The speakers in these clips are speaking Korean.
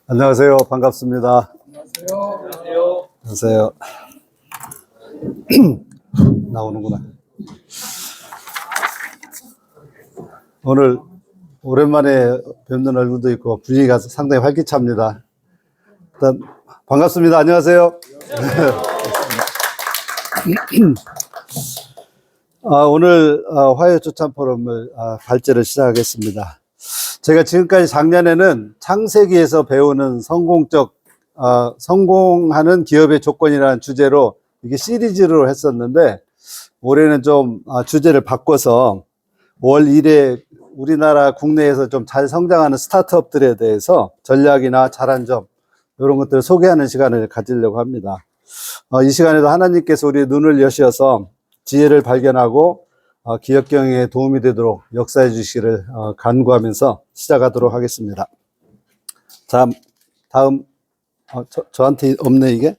안녕하세요. 반갑습니다. 안녕하세요. 안녕하세요. 나오는구나. 오늘 오랜만에 뵙는 얼굴도 있고 분위기가 상당히 활기차입니다. 일단 반갑습니다. 안녕하세요. 오늘 화요초참 포럼을 발제를 시작하겠습니다. 제가 지금까지 작년에는 창세기에서 배우는 성공하는 기업의 조건이라는 주제로 이게 시리즈로 했었는데, 올해는 좀 주제를 바꿔서 월 1회 우리나라 국내에서 좀 잘 성장하는 스타트업들에 대해서 전략이나 잘한 점, 이런 것들을 소개하는 시간을 가지려고 합니다. 이 시간에도 하나님께서 우리의 눈을 여셔서 지혜를 발견하고 기업 경영에 도움이 되도록 역사해 주시기를 간구하면서 시작하도록 하겠습니다. 자, 다음 저한테 없네 이게.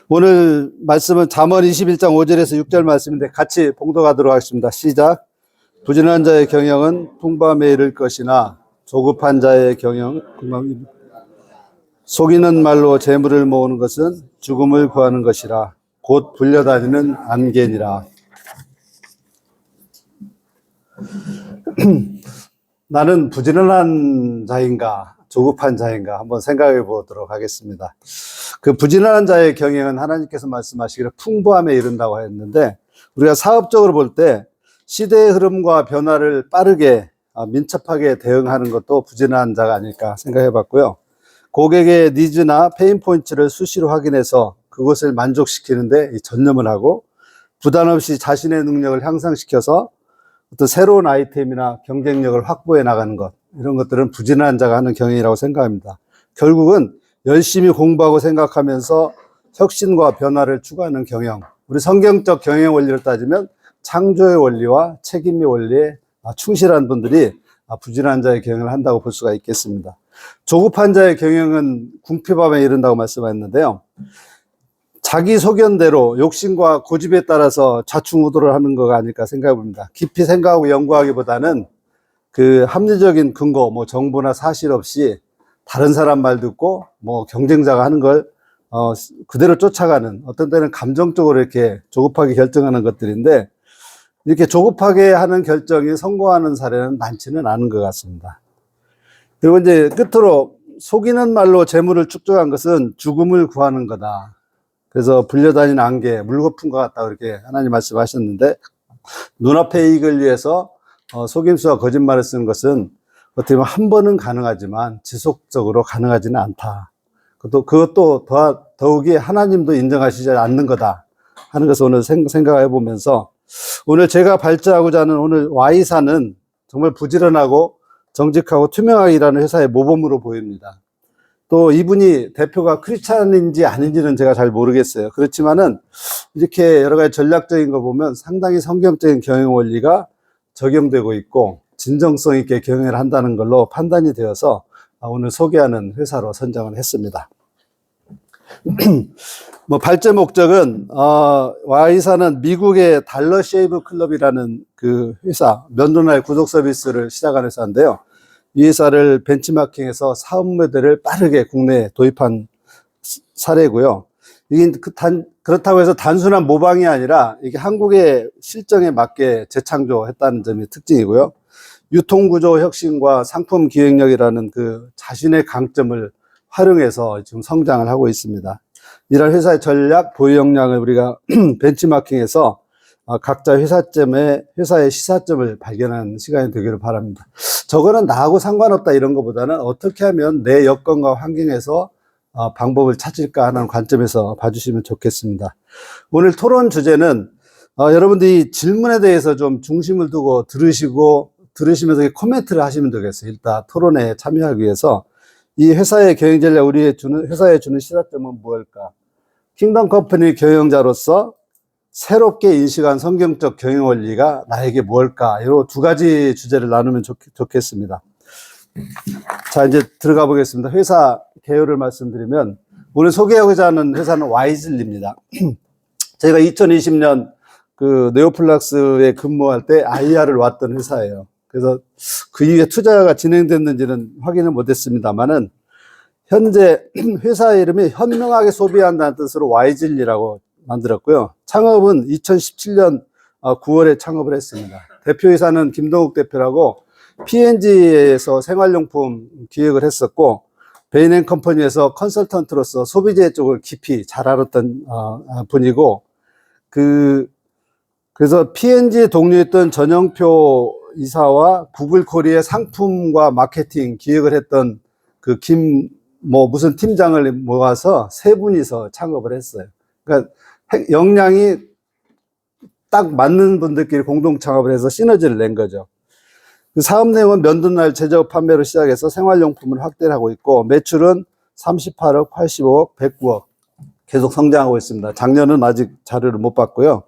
오늘 말씀은 잠언 21장 5절에서 6절 말씀인데 같이 봉독하도록 하겠습니다. 시작. 부진한 자의 경영은 풍부함에 이를 것이나 조급한 자의 경영, 속이는 말로 재물을 모으는 것은 죽음을 구하는 것이라. 곧 불려다니는 안개니라. 나는 부지런한 자인가 조급한 자인가 한번 생각해 보도록 하겠습니다. 그 부지런한 자의 경영은 하나님께서 말씀하시기를 풍부함에 이른다고 했는데, 우리가 사업적으로 볼 때 시대의 흐름과 변화를 빠르게 민첩하게 대응하는 것도 부지런한 자가 아닐까 생각해 봤고요. 고객의 니즈나 페인 포인트를 수시로 확인해서 그것을 만족시키는데 전념을 하고, 부담 없이 자신의 능력을 향상시켜서 어떤 새로운 아이템이나 경쟁력을 확보해 나가는 것, 이런 것들은 부지런한 자가 하는 경영이라고 생각합니다. 결국은 열심히 공부하고 생각하면서 혁신과 변화를 추구하는 경영, 우리 성경적 경영 원리를 따지면 창조의 원리와 책임의 원리에 충실한 분들이 부지런한 자의 경영을 한다고 볼 수가 있겠습니다. 조급한 자의 경영은 궁핍함에 이른다고 말씀했는데요, 자기 소견대로 욕심과 고집에 따라서 좌충우돌을 하는 거가 아닐까 생각해 봅니다. 깊이 생각하고 연구하기보다는 그 합리적인 근거, 정보나 사실 없이 다른 사람 말 듣고 경쟁자가 하는 걸 그대로 쫓아가는, 어떤 때는 감정적으로 이렇게 조급하게 결정하는 것들인데, 이렇게 조급하게 하는 결정이 성공하는 사례는 많지는 않은 것 같습니다. 그리고 이제 끝으로, 속이는 말로 재물을 축적한 것은 죽음을 구하는 거다. 그래서 불려다니는 안개, 물거품 것 같다, 그렇게 하나님 말씀하셨는데, 눈앞의 이익을 위해서 속임수와 거짓말을 쓰는 것은 어떻게 보면 한 번은 가능하지만 지속적으로 가능하지는 않다. 그것도 더욱이 하나님도 인정하시지 않는 거다 하는 것을 오늘 생각해 보면서, 오늘 제가 발제하고자 하는 오늘 Y사는 정말 부지런하고 정직하고 투명하게 일하는 회사의 모범으로 보입니다. 또 이분이 대표가 크리스찬인지 아닌지는 제가 잘 모르겠어요. 그렇지만은 이렇게 여러 가지 전략적인 거 보면 상당히 성경적인 경영 원리가 적용되고 있고 진정성 있게 경영을 한다는 걸로 판단이 되어서 오늘 소개하는 회사로 선정을 했습니다. 발제 목적은, Y사는 미국의 달러 쉐이브 클럽이라는 그 회사, 면도날 구독 서비스를 시작한 회사인데요. 이 회사를 벤치마킹해서 사업 모델을 빠르게 국내에 도입한 사례고요. 이게 그렇다고 해서 단순한 모방이 아니라 이게 한국의 실정에 맞게 재창조했다는 점이 특징이고요. 유통구조 혁신과 상품 기획력이라는 그 자신의 강점을 활용해서 지금 성장을 하고 있습니다. 이런 회사의 전략, 보유 역량을 우리가 벤치마킹해서 각자 회사의 시사점을 발견하는 시간이 되기를 바랍니다. 저거는 나하고 상관없다 이런 것보다는 어떻게 하면 내 여건과 환경에서 방법을 찾을까 하는 관점에서 봐주시면 좋겠습니다. 오늘 토론 주제는 여러분들이 질문에 대해서 좀 중심을 두고 들으시면서 코멘트를 하시면 되겠어요. 일단 토론에 참여하기 위해서 이 회사의 경영 전략, 회사에 주는 시사점은 무엇일까? 킹덤 컴퍼니 경영자로서 새롭게 인식한 성경적 경영 원리가 나에게 뭘까? 이 두 가지 주제를 나누면 좋겠습니다. 자, 이제 들어가 보겠습니다. 회사 개요를 말씀드리면, 오늘 소개하고자 하는 회사는 와이즐리입니다. 제가 2020년 그 네오플락스에 근무할 때 IR을 왔던 회사예요. 그래서 그 이후에 투자가 진행됐는지는 확인을 못했습니다만은 현재 회사 이름이 현명하게 소비한다는 뜻으로 와이즐리라고 만들었고요. 창업은 2017년 9월에 창업을 했습니다. 대표이사는 김동욱 대표라고 P&G에서 생활용품 기획을 했었고 베인앤컴퍼니에서 컨설턴트로서 소비재 쪽을 깊이 잘 알았던 분이고 그래서 P&G에 동료했던 전영표 이사와 구글 코리아의 상품과 마케팅 기획을 했던 그 무슨 팀장을 모아서 세 분이서 창업을 했어요. 그러니까 역량이 딱 맞는 분들끼리 공동 창업을 해서 시너지를 낸 거죠. 그 사업 내용은 면도날 제작 판매로 시작해서 생활용품을 확대를 하고 있고 매출은 38억, 85억, 109억 계속 성장하고 있습니다. 작년은 아직 자료를 못 봤고요.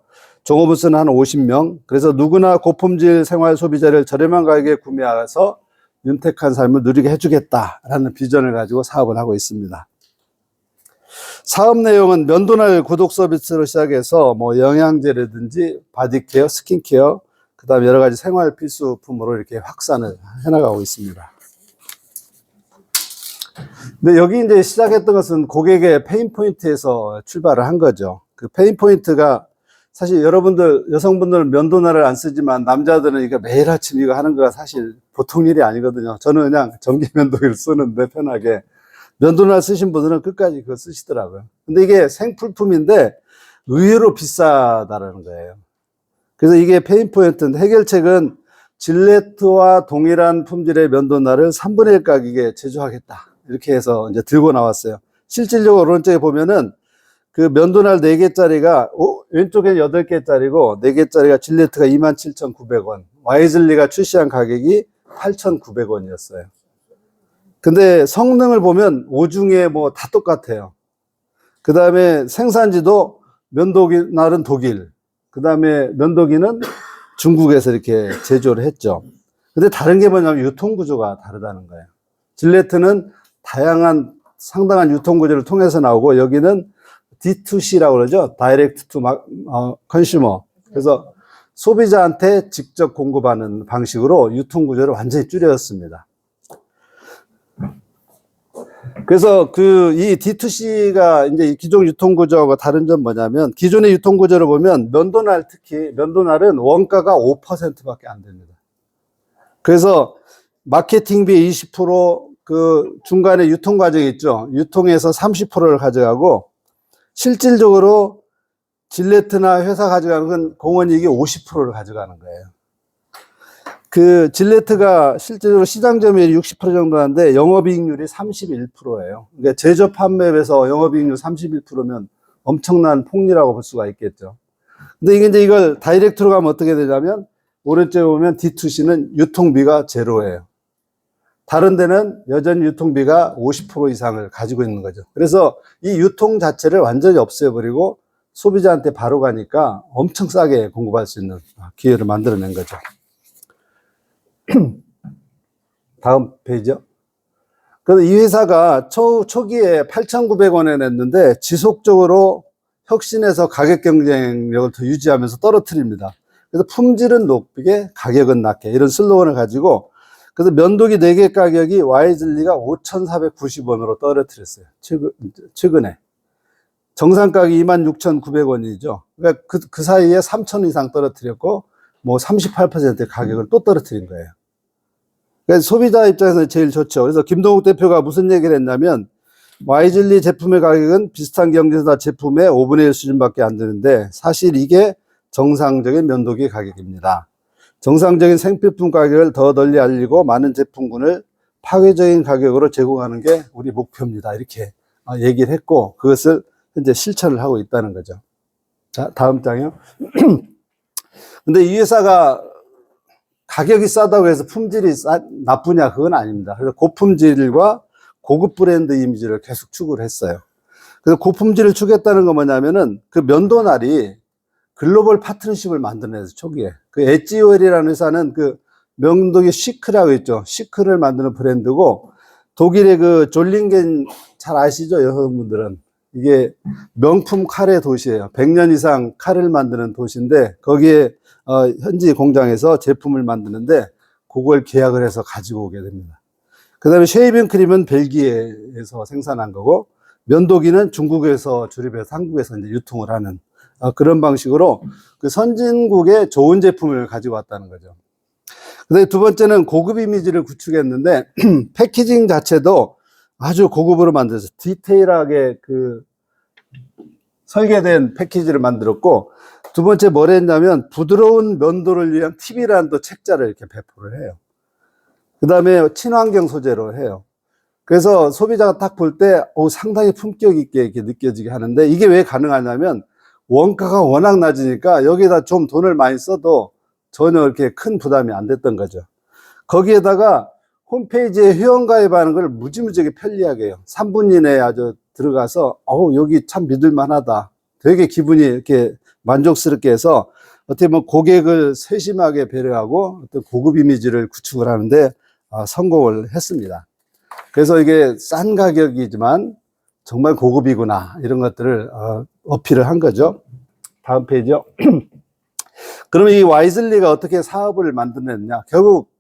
종업원수는 한 50명. 그래서 누구나 고품질 생활 소비재를 저렴한 가격에 구매해서 윤택한 삶을 누리게 해주겠다라는 비전을 가지고 사업을 하고 있습니다. 사업 내용은 면도날 구독 서비스로 시작해서 영양제라든지 바디케어, 스킨케어, 그 다음에 여러 가지 생활 필수품으로 이렇게 확산을 해나가고 있습니다. 근데 여기 이제 시작했던 것은 고객의 페인 포인트에서 출발을 한 거죠. 그 페인 포인트가 사실 여러분들, 여성분들은 면도날을 안 쓰지만 남자들은 이거 매일 아침 이거 하는 거가 사실 보통 일이 아니거든요. 저는 그냥 전기 면도기를 쓰는데 편하게. 면도날 쓰신 분들은 끝까지 그거 쓰시더라고요. 근데 이게 생필품인데 의외로 비싸다라는 거예요. 그래서 이게 페인 포인트인데 해결책은 질레트와 동일한 품질의 면도날을 3분의 1 가격에 제조하겠다. 이렇게 해서 이제 들고 나왔어요. 실질적으로 오른쪽에 보면은 그 면도날 4개짜리가 왼쪽에 8개짜리고 4개짜리가 질레트가 27,900원, 와이즐리가 출시한 가격이 8,900원이었어요. 근데 성능을 보면 오중에 다 똑같아요. 그 다음에 생산지도 면도날은 독일, 그 다음에 면도기는 중국에서 이렇게 제조를 했죠. 근데 다른 게 뭐냐면 유통구조가 다르다는 거예요. 질레트는 다양한 상당한 유통구조를 통해서 나오고 여기는 D2C라고 그러죠. Direct to Consumer. 그래서 소비자한테 직접 공급하는 방식으로 유통구조를 완전히 줄였습니다. 그래서 이 D2C가 이제 기존 유통구조하고 다른 점 뭐냐면 기존의 유통구조를 보면 특히 면도날은 원가가 5%밖에 안 됩니다. 그래서 마케팅비 20%, 그 중간에 유통 과정이 있죠. 유통에서 30%를 가져가고 실질적으로 질레트나 회사 가져가는 건 공원이익이 50%를 가져가는 거예요. 그 질레트가 실제로 시장 점유율이 60% 정도 하는데 영업이익률이 31%예요. 그러니까 제조 판매에서 영업이익률 31%면 엄청난 폭리라고 볼 수가 있겠죠. 근데 이걸 다이렉트로 가면 어떻게 되냐면 오른쪽에 보면 D2C는 유통비가 제로예요. 다른 데는 여전히 유통비가 50% 이상을 가지고 있는 거죠. 그래서 이 유통 자체를 완전히 없애버리고 소비자한테 바로 가니까 엄청 싸게 공급할 수 있는 기회를 만들어낸 거죠. 다음 페이지요. 그래서 이 회사가 초기에 8,900원에 냈는데 지속적으로 혁신해서 가격 경쟁력을 더 유지하면서 떨어뜨립니다. 그래서 품질은 높게 가격은 낮게 이런 슬로건을 가지고 그래서 면도기 4개 가격이 와이즐리가 5,490원으로 떨어뜨렸어요. 최근에. 정상 가격이 26,900원이죠. 그러니까 그 사이에 3,000원 이상 떨어뜨렸고 38%의 가격을 또 떨어뜨린 거예요. 그래서 소비자 입장에서 제일 좋죠. 그래서 김동욱 대표가 무슨 얘기를 했냐면 와이즐리 제품의 가격은 비슷한 경쟁사 제품의 5분의 1 수준밖에 안 되는데 사실 이게 정상적인 면도기 가격입니다. 정상적인 생필품 가격을 더 널리 알리고 많은 제품군을 파괴적인 가격으로 제공하는 게 우리 목표입니다. 이렇게 얘기를 했고 그것을 현재 실천을 하고 있다는 거죠. 자, 다음 장이요. 근데 이 회사가 가격이 싸다고 해서 품질이 나쁘냐 그건 아닙니다. 그래서 고품질과 고급 브랜드 이미지를 계속 추구를 했어요. 그래서 고품질을 추구했다는 건 뭐냐면은 그 면도날이 글로벌 파트너십을 만들어내서 초기에 그 엣지오일이라는 회사는 그 면도기 시크라고 있죠. 시크를 만드는 브랜드고 독일의 그 졸링겐 잘 아시죠? 여성분들은 이게 명품 칼의 도시예요. 100년 이상 칼을 만드는 도시인데 거기에 현지 공장에서 제품을 만드는데 그걸 계약을 해서 가지고 오게 됩니다. 그 다음에 쉐이빙 크림은 벨기에에서 생산한 거고, 면도기는 중국에서 조립해서 한국에서 이제 유통을 하는 그런 방식으로 그 선진국의 좋은 제품을 가지고 왔다는 거죠. 그 다음에 두 번째는 고급 이미지를 구축했는데, 패키징 자체도 아주 고급으로 만들어서 디테일하게 그 설계된 패키지를 만들었고, 두 번째 뭘 했냐면 부드러운 면도를 위한 팁이라는 또 책자를 이렇게 배포를 해요. 그 다음에 친환경 소재로 해요. 그래서 소비자가 딱 볼 때 상당히 품격 있게 이렇게 느껴지게 하는데, 이게 왜 가능하냐면 원가가 워낙 낮으니까 여기다 좀 돈을 많이 써도 전혀 이렇게 큰 부담이 안 됐던 거죠. 거기에다가 홈페이지에 회원가입하는 걸 무지무지하게 편리하게 해요. 3분 이내에 아주 들어가서 여기 참 믿을만하다, 되게 기분이 이렇게 만족스럽게 해서 어떻게 보면 고객을 세심하게 배려하고 어떤 고급 이미지를 구축을 하는데 성공을 했습니다. 그래서 이게 싼 가격이지만 정말 고급이구나, 이런 것들을 어필을 한 거죠. 다음 페이지요. 그러면 이 와이즐리가 어떻게 사업을 만들었냐? 결국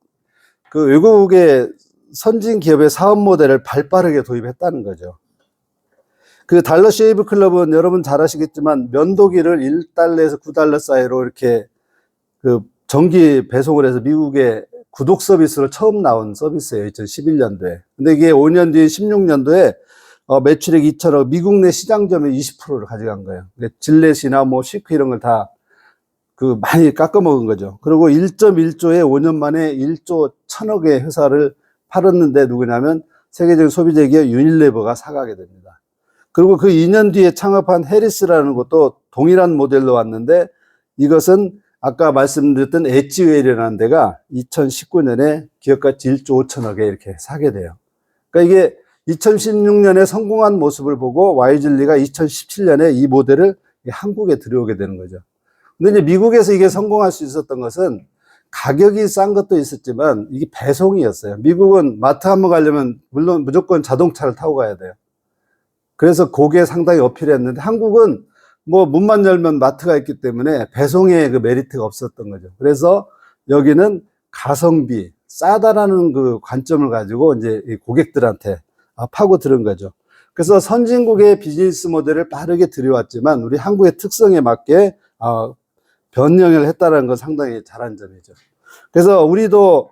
그 외국의 선진 기업의 사업 모델을 발빠르게 도입했다는 거죠. 그 달러 쉐이브 클럽은 여러분 잘 아시겠지만 면도기를 1달러에서 9달러 사이로 이렇게 그 정기 배송을 해서 미국에 구독 서비스로 처음 나온 서비스예요. 2011년도에. 근데 이게 5년 뒤에 16년도에 매출액 2천억, 미국 내 시장점의 20%를 가져간 거예요. 질렛이나 뭐 시크 이런 걸 다 그 많이 깎아먹은 거죠. 그리고 1.1조에 5년 만에 1조 1천억의 회사를 팔았는데 누구냐면 세계적인 소비자 기업 유닐레버가 사가게 됩니다. 그리고 그 2년 뒤에 창업한 해리스라는 것도 동일한 모델로 왔는데, 이것은 아까 말씀드렸던 엣지웨일이라는 데가 2019년에 기업가치 1조 5천억에 이렇게 사게 돼요. 그러니까 이게 2016년에 성공한 모습을 보고 와이즐리가 2017년에 이 모델을 한국에 들여오게 되는 거죠. 근데 이제 미국에서 이게 성공할 수 있었던 것은 가격이 싼 것도 있었지만 이게 배송이었어요. 미국은 마트 한번 가려면 물론 무조건 자동차를 타고 가야 돼요. 그래서 그게 상당히 어필했는데, 한국은 뭐 문만 열면 마트가 있기 때문에 배송에 그 메리트가 없었던 거죠. 그래서 여기는 가성비, 싸다라는 그 관점을 가지고 이제 고객들한테 파고 들은 거죠. 그래서 선진국의 비즈니스 모델을 빠르게 들여왔지만 우리 한국의 특성에 맞게 변형을 했다는 건 상당히 잘한 점이죠. 그래서 우리도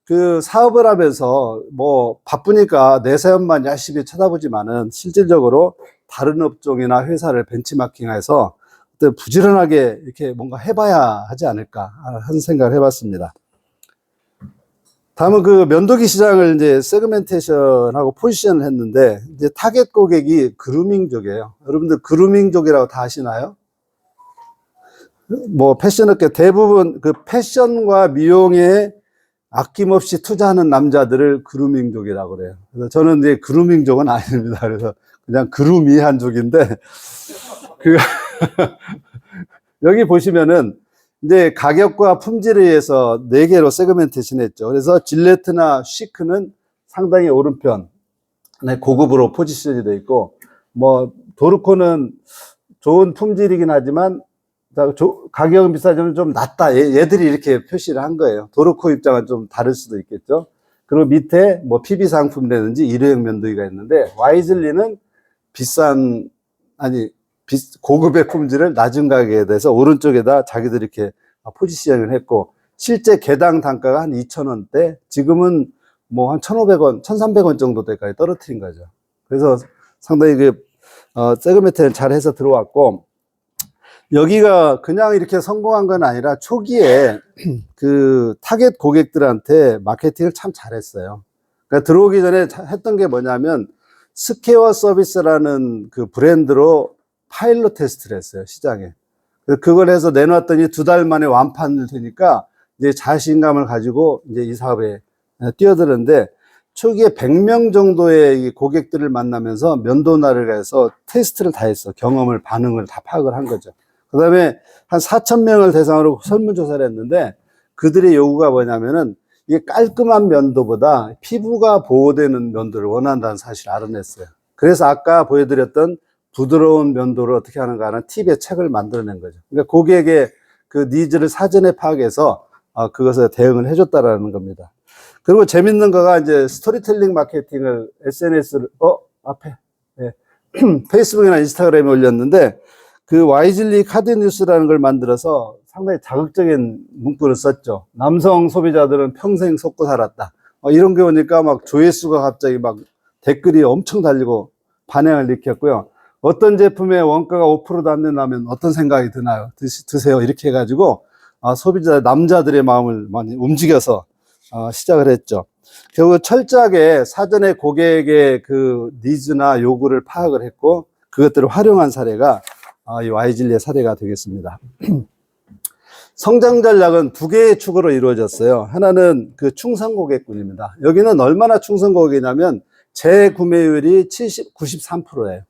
그 사업을 하면서 뭐 바쁘니까 내 사업만 열심히 쳐다보지만은 실질적으로 다른 업종이나 회사를 벤치마킹해서 부지런하게 이렇게 뭔가 해봐야 하지 않을까 하는 생각을 해봤습니다. 다음은 그 면도기 시장을 이제 세그멘테이션하고 포지션을 했는데, 이제 타겟 고객이 그루밍족이에요. 여러분들 그루밍족이라고 다 아시나요? 뭐 패션업계 대부분 그 패션과 미용에 아낌없이 투자하는 남자들을 그루밍족이라고 그래요. 그래서 저는 이제 그루밍족은 아닙니다. 그래서 그냥 그루미한족인데, 여기 보시면은 이제 가격과 품질에 의해서 4개로 세그멘테이션 했죠. 그래서 질레트나 시크는 상당히 오른편, 고급으로 포지션이 되어 있고, 뭐 도르코는 좋은 품질이긴 하지만 가격은 비싸지만 좀 낮다, 얘들이 이렇게 표시를 한 거예요. 도르코 입장은 좀 다를 수도 있겠죠. 그리고 밑에 뭐 PB 상품이라든지 일회용 면도기가 있는데, 와이즐리는 고급의 품질을 낮은 가격에 대해서 오른쪽에다 자기들이 이렇게 포지션을 했고, 실제 개당 단가가 한 2,000원대, 지금은 뭐 한 1,500원, 1,300원 정도까지 떨어뜨린 거죠. 그래서 상당히 세그멘트를 잘 해서 들어왔고, 여기가 그냥 이렇게 성공한 건 아니라 초기에 그 타겟 고객들한테 마케팅을 참 잘했어요. 그러니까 들어오기 전에 했던 게 뭐냐면 스퀘어 서비스라는 그 브랜드로 파일럿 테스트를 했어요, 시장에. 그걸 해서 내놨더니 2달 만에 완판을 되니까 이제 자신감을 가지고 이제 이 사업에 뛰어드는데, 초기에 100명 정도의 고객들을 만나면서 면도날을 가서 테스트를 다 했어. 경험을, 반응을 다 파악을 한 거죠. 그 다음에 한 4,000명을 대상으로 설문조사를 했는데, 그들의 요구가 뭐냐면은 이게 깔끔한 면도보다 피부가 보호되는 면도를 원한다는 사실을 알아냈어요. 그래서 아까 보여드렸던 부드러운 면도를 어떻게 하는가 하는 팁의 책을 만들어낸 거죠. 그러니까 고객의 그 니즈를 사전에 파악해서 그것에 대응을 해줬다라는 겁니다. 그리고 재밌는 거가 이제 스토리텔링 마케팅을 SNS를, 앞에, 네. 페이스북이나 인스타그램에 올렸는데, 그 와이즐리 카드 뉴스라는 걸 만들어서 상당히 자극적인 문구를 썼죠. 남성 소비자들은 평생 속고 살았다. 이런 게 오니까 막 조회수가 갑자기 막 댓글이 엄청 달리고 반향을 일으켰고요. 어떤 제품의 원가가 5%도 안 된다면 어떤 생각이 드나요? 드세요. 이렇게 해가지고 소비자, 남자들의 마음을 많이 움직여서 시작을 했죠. 결국 철저하게 사전에 고객의 그 니즈나 요구를 파악을 했고 그것들을 활용한 사례가 이 와이즐리의 사례가 되겠습니다. 성장 전략은 두 개의 축으로 이루어졌어요. 하나는 그 충성 고객군입니다. 여기는 얼마나 충성 고객이냐면 재구매율이 93%예요.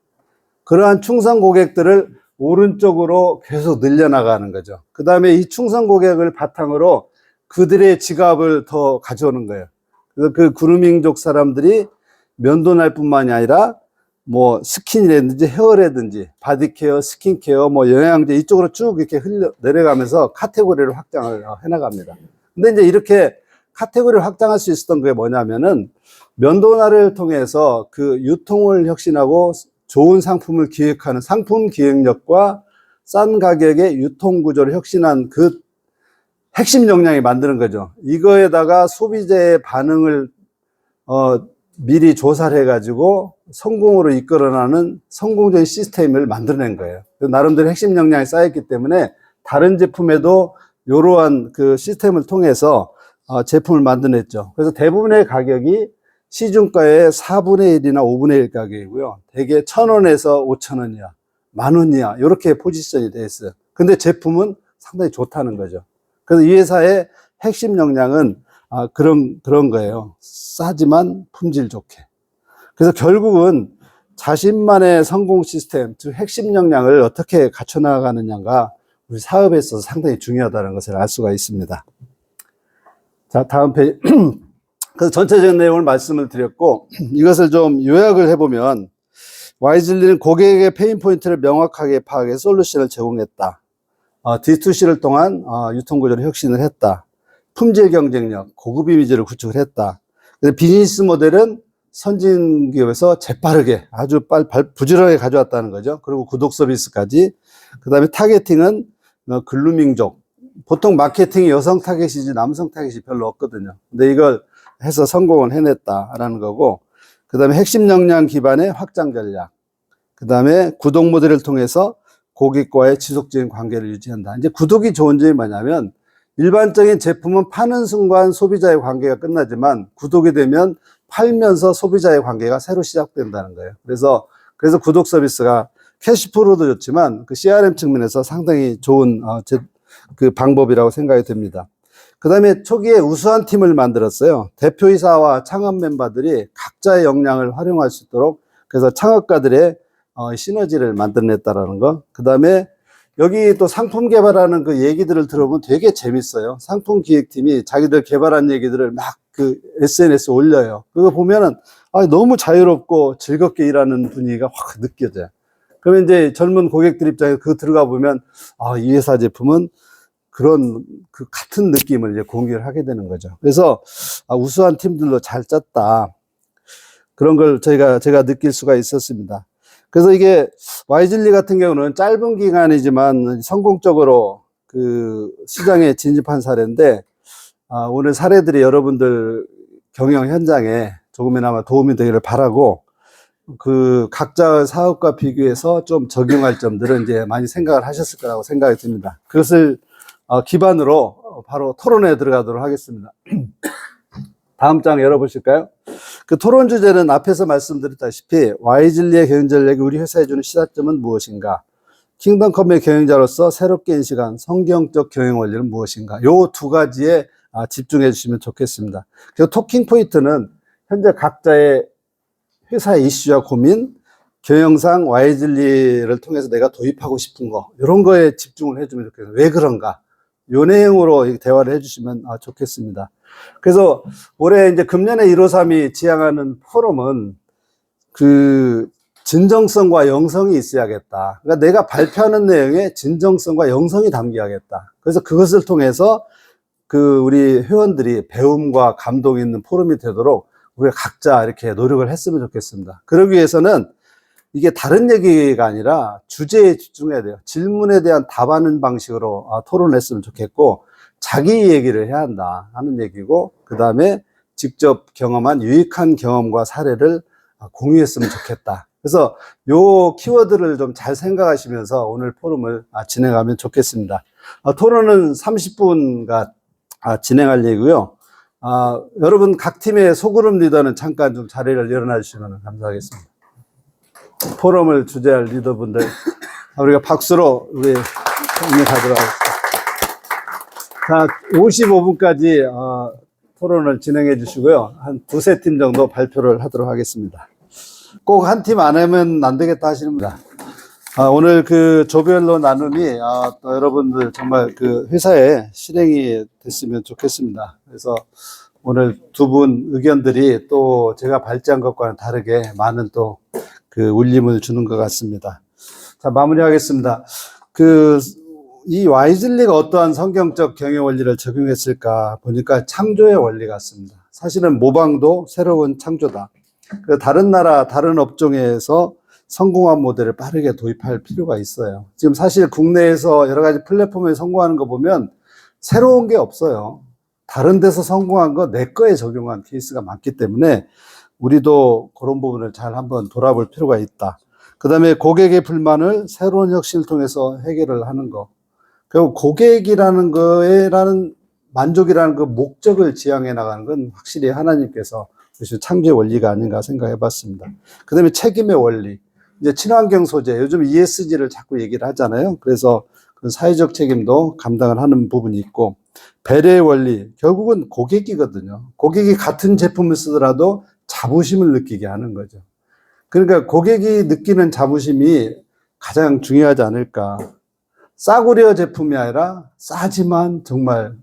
그러한 충성 고객들을 오른쪽으로 계속 늘려나가는 거죠. 그 다음에 이 충성 고객을 바탕으로 그들의 지갑을 더 가져오는 거예요. 그래서 그 그루밍족 사람들이 면도날 뿐만이 아니라 뭐 스킨이라든지 헤어라든지 바디케어, 스킨케어, 뭐 영양제 이쪽으로 쭉 이렇게 내려가면서 카테고리를 확장을 해나갑니다. 근데 이제 이렇게 카테고리를 확장할 수 있었던 게 뭐냐면은 면도날을 통해서 그 유통을 혁신하고 좋은 상품을 기획하는 상품 기획력과 싼 가격의 유통 구조를 혁신한 그 핵심 역량이 만드는 거죠. 이거에다가 소비자의 반응을 미리 조사를 해가지고 성공으로 이끌어나는 성공적인 시스템을 만들어낸 거예요. 나름대로 핵심 역량이 쌓였기 때문에 다른 제품에도 이러한 그 시스템을 통해서 제품을 만들어냈죠. 그래서 대부분의 가격이 시중가의 4분의 1이나 5분의 1 가격이고요. 대개 1,000원에서 5,000원이야, 10,000원이야 이렇게 포지션이 되어 있어요. 근데 제품은 상당히 좋다는 거죠. 그래서 이 회사의 핵심 역량은 그런 거예요. 싸지만 품질 좋게. 그래서 결국은 자신만의 성공 시스템, 즉 핵심 역량을 어떻게 갖춰나가느냐가 우리 사업에 있어서 상당히 중요하다는 것을 알 수가 있습니다. 자, 다음 페이지. 그래서 전체적인 내용을 말씀을 드렸고, 이것을 좀 요약을 해보면, 와이즐리는 고객의 페인 포인트를 명확하게 파악해 솔루션을 제공했다. D2C를 통한 유통구조를 혁신을 했다. 품질 경쟁력, 고급 이미지를 구축을 했다. 비즈니스 모델은 선진 기업에서 재빠르게 아주 부지런하게 가져왔다는 거죠. 그리고 구독 서비스까지. 그 다음에 타겟팅은 글루밍족. 보통 마케팅이 여성 타겟이지 남성 타겟이 별로 없거든요. 근데 이걸 해서 성공을 해냈다라는 거고, 그 다음에 핵심 역량 기반의 확장 전략. 그 다음에 구독 모델을 통해서 고객과의 지속적인 관계를 유지한다. 이제 구독이 좋은 점이 뭐냐면 일반적인 제품은 파는 순간 소비자의 관계가 끝나지만 구독이 되면 팔면서 소비자의 관계가 새로 시작된다는 거예요. 그래서 구독 서비스가 캐시프로도 좋지만 그 CRM 측면에서 상당히 좋은 그 방법이라고 생각이 듭니다. 그 다음에 초기에 우수한 팀을 만들었어요. 대표이사와 창업 멤버들이 각자의 역량을 활용할 수 있도록 그래서 창업가들의 시너지를 만들어냈다라는 거. 그 다음에 여기 또 상품 개발하는 그 얘기들을 들어보면 되게 재밌어요. 상품 기획팀이 자기들 개발한 얘기들을 막 그 SNS에 올려요. 그거 보면은 너무 자유롭고 즐겁게 일하는 분위기가 확 느껴져요. 그러면 이제 젊은 고객들 입장에 그거 들어가 보면 이 회사 제품은 그런 그 같은 느낌을 이제 공유를 하게 되는 거죠. 그래서 우수한 팀들로 잘 짰다. 그런 걸 제가 느낄 수가 있었습니다. 그래서 이게 와이즐리 같은 경우는 짧은 기간이지만 성공적으로 그 시장에 진입한 사례인데 오늘 사례들이 여러분들 경영 현장에 조금이나마 도움이 되기를 바라고 그 각자 사업과 비교해서 좀 적용할 점들은 이제 많이 생각을 하셨을 거라고 생각이 듭니다. 그것을 기반으로 바로 토론에 들어가도록 하겠습니다. 다음 장 열어보실까요? 그 토론 주제는 앞에서 말씀드렸다시피 와이즐리의 경영 전략이 우리 회사에 주는 시사점은 무엇인가? 킹덤컴의 경영자로서 새롭게 인식한 성경적 경영 원리는 무엇인가? 요 두 가지에 집중해 주시면 좋겠습니다. 그리고 토킹 포인트는 현재 각자의 회사의 이슈와 고민, 경영상 와이즐리를 통해서 내가 도입하고 싶은 거 이런 거에 집중을 해주면 좋겠어요. 왜 그런가? 요 내용으로 대화를 해주시면 좋겠습니다. 그래서 올해 이제 금년에 153이 지향하는 포럼은 그 진정성과 영성이 있어야겠다. 그러니까 내가 발표하는 내용에 진정성과 영성이 담겨야겠다. 그래서 그것을 통해서 우리 회원들이 배움과 감동이 있는 포럼이 되도록 우리가 각자 이렇게 노력을 했으면 좋겠습니다. 그러기 위해서는 이게 다른 얘기가 아니라 주제에 집중해야 돼요. 질문에 대한 답하는 방식으로 토론했으면 좋겠고, 자기 얘기를 해야 한다 하는 얘기고, 그 다음에 직접 경험한 유익한 경험과 사례를 공유했으면 좋겠다. 그래서 요 키워드를 좀 잘 생각하시면서 오늘 포럼을 진행하면 좋겠습니다. 토론은 30분간 진행할 얘기고요. 여러분 각 팀의 소그룹 리더는 잠깐 좀 자리를 일어나 주시면 감사하겠습니다. 포럼을 주재할 리더분들, 우리가 박수로 우리 인정하도록 하겠습니다. 자, 55분까지 토론을 진행해 주시고요. 한 두세 팀 정도 발표를 하도록 하겠습니다. 꼭 한 팀 안 하면 안 되겠다 하시는 분들. 오늘 그 조별로 나눔이 또 여러분들 정말 그 회사에 실행이 됐으면 좋겠습니다. 그래서 오늘 두 분 의견들이 또 제가 발제한 것과는 다르게 많은 또 그 울림을 주는 것 같습니다. 자, 마무리하겠습니다. 이 와이즐리가 어떠한 성경적 경영 원리를 적용했을까 보니까 창조의 원리 같습니다. 사실은 모방도 새로운 창조다. 다른 나라, 다른 업종에서 성공한 모델을 빠르게 도입할 필요가 있어요. 지금 사실 국내에서 여러 가지 플랫폼에 성공하는 거 보면 새로운 게 없어요. 다른 데서 성공한 거 내 거에 적용한 케이스가 많기 때문에 우리도 그런 부분을 잘 한번 돌아볼 필요가 있다. 그 다음에 고객의 불만을 새로운 혁신을 통해서 해결을 하는 거. 그리고 고객이라는 거에라는 만족이라는 그 목적을 지향해 나가는 건 확실히 하나님께서 주신 창조의 원리가 아닌가 생각해 봤습니다. 그 다음에 책임의 원리. 이제 친환경 소재, 요즘 ESG를 자꾸 얘기를 하잖아요. 그래서 그 사회적 책임도 감당을 하는 부분이 있고, 배려의 원리, 결국은 고객이거든요. 고객이 같은 제품을 쓰더라도 자부심을 느끼게 하는 거죠. 그러니까 고객이 느끼는 자부심이 가장 중요하지 않을까. 싸구려 제품이 아니라 싸지만 정말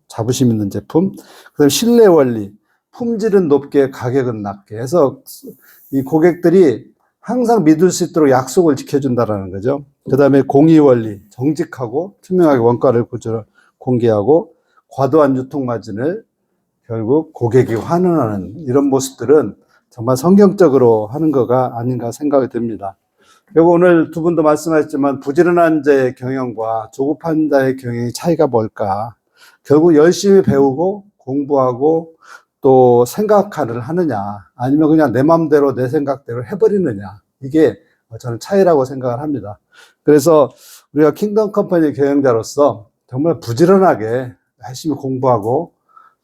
자부심 있는 제품. 그다음에 신뢰 원리, 품질은 높게 가격은 낮게 해서 이 고객들이 항상 믿을 수 있도록 약속을 지켜준다라는 거죠. 그 다음에 공의 원리, 정직하고 투명하게 원가를 공개하고 과도한 유통 마진을 결국 고객이 환원하는 이런 모습들은 정말 성경적으로 하는 거가 아닌가 생각이 듭니다. 그리고 오늘 두 분도 말씀하셨지만 부지런한 자의 경영과 조급한 자의 경영의 차이가 뭘까? 결국 열심히 배우고 공부하고 또 생각을 하느냐, 아니면 그냥 내 마음대로 내 생각대로 해버리느냐, 이게 저는 차이라고 생각을 합니다. 그래서 우리가 킹덤 컴퍼니 경영자로서 정말 부지런하게 열심히 공부하고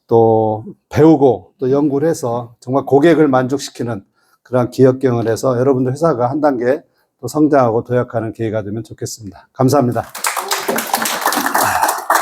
또 배우고 또 연구를 해서 정말 고객을 만족시키는 그런 기업 경영을 해서 여러분들 회사가 한 단계 또 성장하고 도약하는 기회가 되면 좋겠습니다. 감사합니다.